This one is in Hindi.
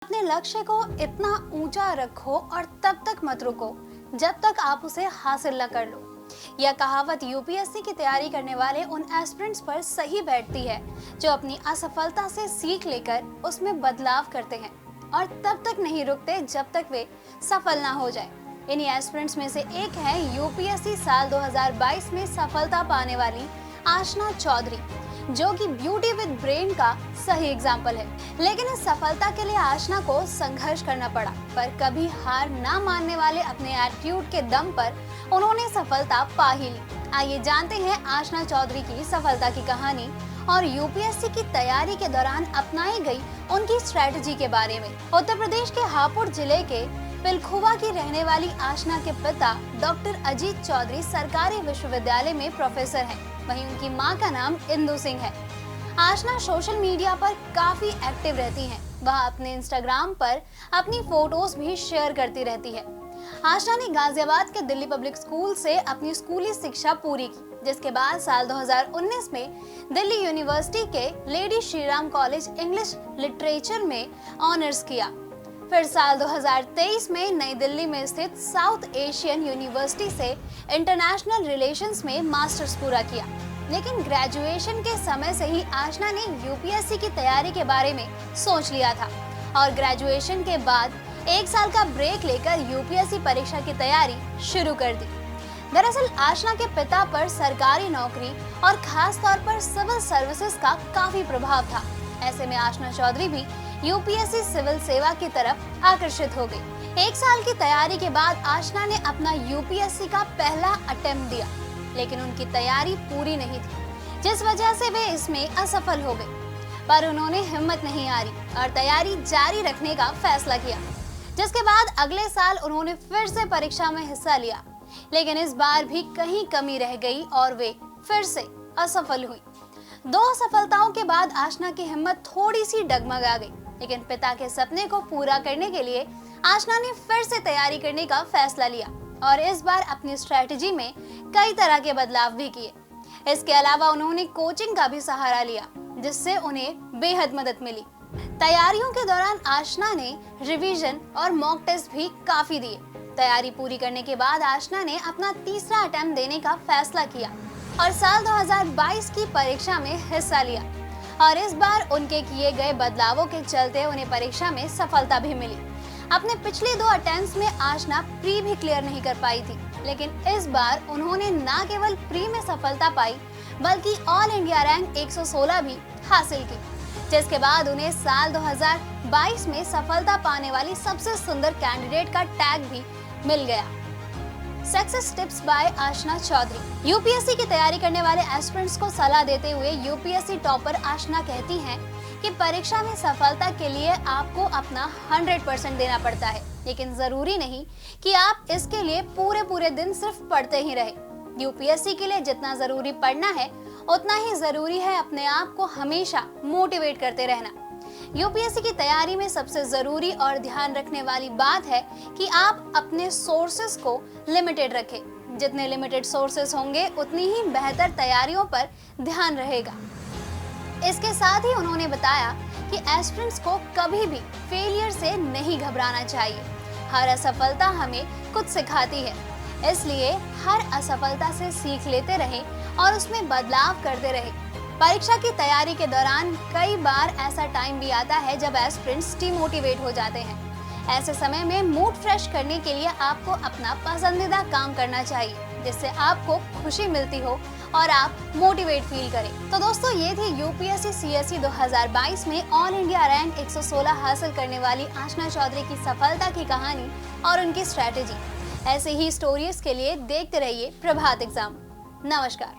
अपने लक्ष्य को इतना ऊंचा रखो और तब तक मत रुको जब तक आप उसे हासिल न कर लो। यह कहावत यूपीएससी की तैयारी करने वाले उन एस्पिरेंट्स पर सही बैठती है जो अपनी असफलता से सीख लेकर उसमें बदलाव करते हैं और तब तक नहीं रुकते जब तक वे सफल ना हो जाए। इन्हीं एस्पिरेंट्स में से एक है यूपीएससी साल 2022 में सफलता पाने वाली आशना चौधरी, जो कि ब्यूटी विद ब्रेन का सही एग्जाम्पल है। लेकिन इस सफलता के लिए आशना को संघर्ष करना पड़ा, पर कभी हार ना मानने वाले अपने एटीट्यूड के दम पर उन्होंने सफलता पा ही ली। आइए जानते हैं आशना चौधरी की सफलता की कहानी और यूपीएससी की तैयारी के दौरान अपनाई गई उनकी स्ट्रेटजी के बारे में। उत्तर प्रदेश के हापुड़ जिले के पिलखुवा की रहने वाली आशना के पिता डॉक्टर अजीत चौधरी सरकारी विश्वविद्यालय में प्रोफेसर हैं। वहीं उनकी मां का नाम इंदु सिंह है। आशना सोशल मीडिया पर काफी एक्टिव रहती हैं। वह अपने इंस्टाग्राम पर अपनी फोटोज भी शेयर करती रहती है। आशना ने गाजियाबाद के दिल्ली पब्लिक स्कूल से अपनी स्कूली शिक्षा पूरी की, जिसके बाद साल 2019 में दिल्ली यूनिवर्सिटी के lady Shriram college English literature में ऑनर्स किया। फिर साल 2023 में नई दिल्ली में स्थित साउथ एशियन यूनिवर्सिटी से इंटरनेशनल रिलेशंस में मास्टर्स पूरा किया। लेकिन ग्रेजुएशन के समय से ही आशना ने यूपीएससी की तैयारी के बारे में सोच लिया था और ग्रेजुएशन के बाद 1 साल का ब्रेक लेकर यूपीएससी परीक्षा की तैयारी शुरू कर दी। दरअसल आशना के पिता पर सरकारी नौकरी और खास तौर पर सिविल सर्विसेज का काफी प्रभाव था। ऐसे में आशना चौधरी भी यूपीएससी सिविल सेवा की तरफ आकर्षित हो गई। 1 साल की तैयारी के बाद आशना ने अपना यूपीएससी का पहला अटेम्प्ट दिया, लेकिन उनकी तैयारी पूरी नहीं थी, जिस वजह से वे इसमें असफल हो गए। पर उन्होंने हिम्मत नहीं हारी और तैयारी जारी रखने का फैसला किया, जिसके बाद अगले साल उन्होंने फिर से परीक्षा में हिस्सा लिया। लेकिन इस बार भी कहीं कमी रह गई और वे फिर से असफल हुई। 2 सफलताओं के बाद आशना की हिम्मत थोड़ी सी डगमगा गई, लेकिन पिता के सपने को पूरा करने के लिए आशना ने फिर से तैयारी करने का फैसला लिया और इस बार अपनी स्ट्रेटजी में कई तरह के बदलाव भी किए। इसके अलावा उन्होंने कोचिंग का भी सहारा लिया, जिससे उन्हें बेहद मदद मिली। तैयारियों के दौरान आशना ने रिवीजन और मॉक टेस्ट भी काफी दिए। तैयारी पूरी करने के बाद आशना ने अपना तीसरा अटेम्प्ट देने का फैसला किया और साल 2022 की परीक्षा में हिस्सा लिया और इस बार उनके किए गए बदलावों के चलते उन्हें परीक्षा में सफलता भी मिली। अपने पिछले 2 अटेम्प्ट्स में आशना प्री भी क्लियर नहीं कर पाई थी, लेकिन इस बार उन्होंने न केवल प्री में सफलता पाई बल्कि ऑल इंडिया रैंक 116 भी हासिल की, जिसके बाद उन्हें साल 2022 में सफलता पाने वाली सबसे सुंदर कैंडिडेट का टैग भी मिल गया। Success tips by Aashna Chaudhary. UPSC की तैयारी करने वाले एस्पिरेंट्स को सलाह देते हुए यूपीएससी टॉपर आशना कहती हैं कि परीक्षा में सफलता के लिए आपको अपना 100% देना पड़ता है, लेकिन जरूरी नहीं कि आप इसके लिए पूरे दिन सिर्फ पढ़ते ही रहे। यूपीएससी के लिए जितना जरूरी पढ़ना है, उतना ही जरूरी है अपने आप को हमेशा मोटिवेट करते रहना। यूपीएससी की तैयारी में सबसे जरूरी और ध्यान रखने वाली बात है कि आप अपने सोर्सेस को लिमिटेड रखें। जितने लिमिटेड सोर्सेस होंगे, उतनी ही बेहतर तैयारियों पर ध्यान रहेगा। इसके साथ ही उन्होंने बताया कि एस्पिरेंट्स को कभी भी फेलियर से नहीं घबराना चाहिए। हर असफलता हमें कुछ सिखाती है, इसलिए हर असफलता से सीख लेते रहें और उसमें बदलाव करते रहें। परीक्षा की तैयारी के दौरान कई बार ऐसा टाइम भी आता है जब एस्पिरेंट्स डिमोटिवेट हो जाते हैं। ऐसे समय में मूड फ्रेश करने के लिए आपको अपना पसंदीदा काम करना चाहिए, जिससे आपको खुशी मिलती हो और आप मोटिवेट फील करें। तो दोस्तों, ये थी यूपीएससी सीएसई 2022 में ऑल इंडिया रैंक 116 हासिल करने वाली आशना चौधरी की सफलता की कहानी और उनकी स्ट्रेटेजी। ऐसे ही स्टोरीज के लिए देखते रहिए प्रभात एग्जाम। नमस्कार।